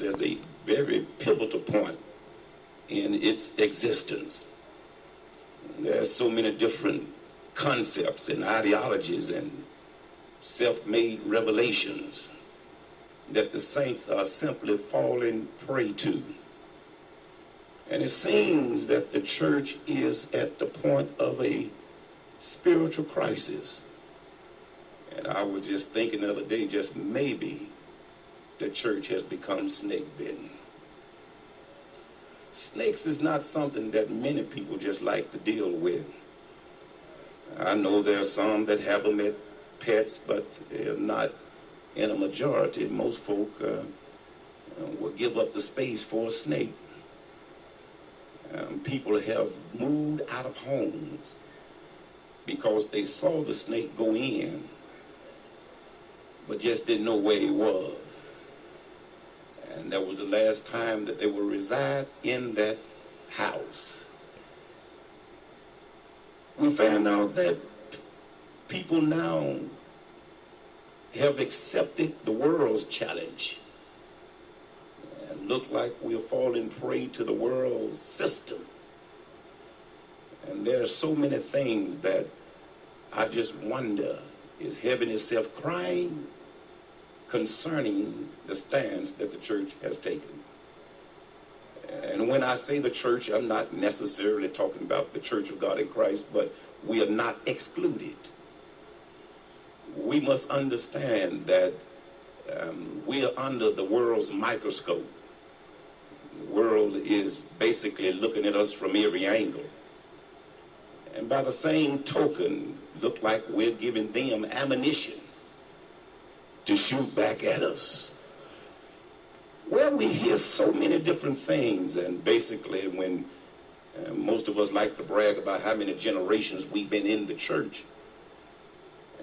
as a very pivotal point in its existence. There are so many different concepts and ideologies and self-made revelations that the saints are simply falling prey to. And it seems that the church is at the point of a spiritual crisis. And I was just thinking the other day, just maybe the church has become snake-bitten. Snakes is not something that many people just like to deal with. I know there are some that have them as pets, but they're not in a majority. Most folk will give up the space for a snake. People have moved out of homes because they saw the snake go in, but just didn't know where he was. And that was the last time that they would reside in that house. We found out that people now have accepted the world's challenge and look like we're falling prey to the world's system. And there are so many things that I just wonder, is heaven itself crying concerning the stance that the church has taken? And when I say the church, I'm not necessarily talking about the Church of God in Christ, but we are not excluded. We must understand that we are under the world's microscope. The world is basically looking at us from every angle. And by the same token, look like we're giving them ammunition to shoot back at us. Well, we hear so many different things, and basically when most of us like to brag about how many generations we've been in the church,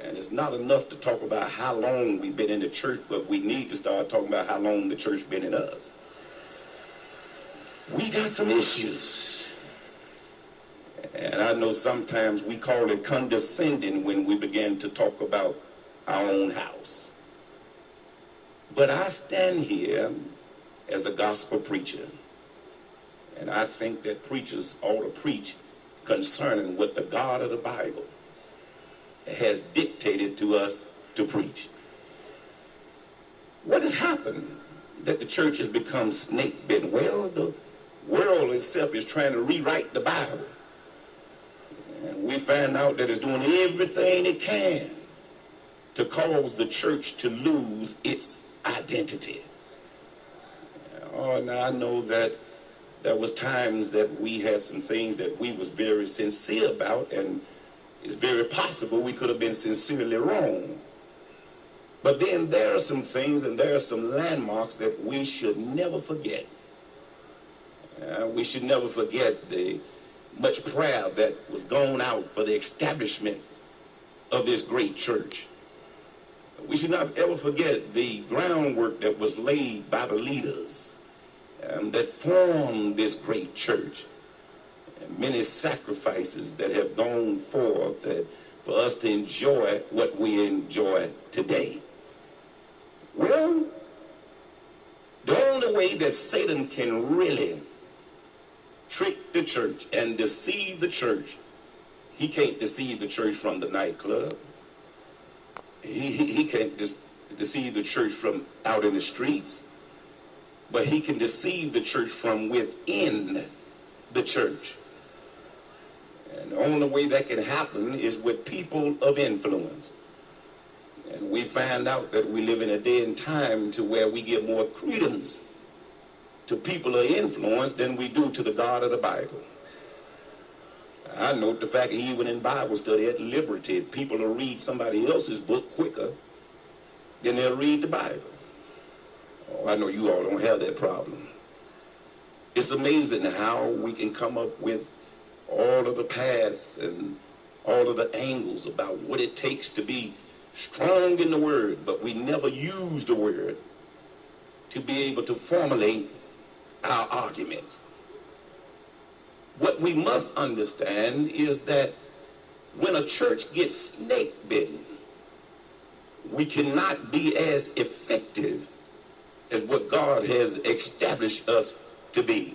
and it's not enough to talk about how long we've been in the church, but we need to start talking about how long the church been in us. We got some issues, and I know sometimes we call it condescending when we begin to talk about our own house. But I stand here as a gospel preacher, and I think that preachers ought to preach concerning what the God of the Bible has dictated to us to preach. What has happened that the church has become snake-bitten? Well, the world itself is trying to rewrite the Bible, and we find out that it's doing everything it can to cause the church to lose its identity. Oh, now I know that there was times that we had some things that we was very sincere about, and it's very possible we could have been sincerely wrong. But then there are some things and there are some landmarks that we should never forget. We should never forget the much prayer that was going out for the establishment of this great church. We should not ever forget the groundwork that was laid by the leaders that formed this great church. And many sacrifices that have gone forth for us to enjoy what we enjoy today. Well, the only way that Satan can really trick the church and deceive the church, he can't deceive the church from the nightclub. He can't deceive the church from out in the streets, but he can deceive the church from within the church. And the only way that can happen is with people of influence. And we find out that we live in a day and time to where we give more credence to people of influence than we do to the God of the Bible. I note the fact that even in Bible study at Liberty, people will read somebody else's book quicker than they'll read the Bible. Oh, I know you all don't have that problem. It's amazing how we can come up with all of the paths and all of the angles about what it takes to be strong in the word, but we never use the word to be able to formulate our arguments. What we must understand is that when a church gets snake bitten, we cannot be as effective as what God has established us to be.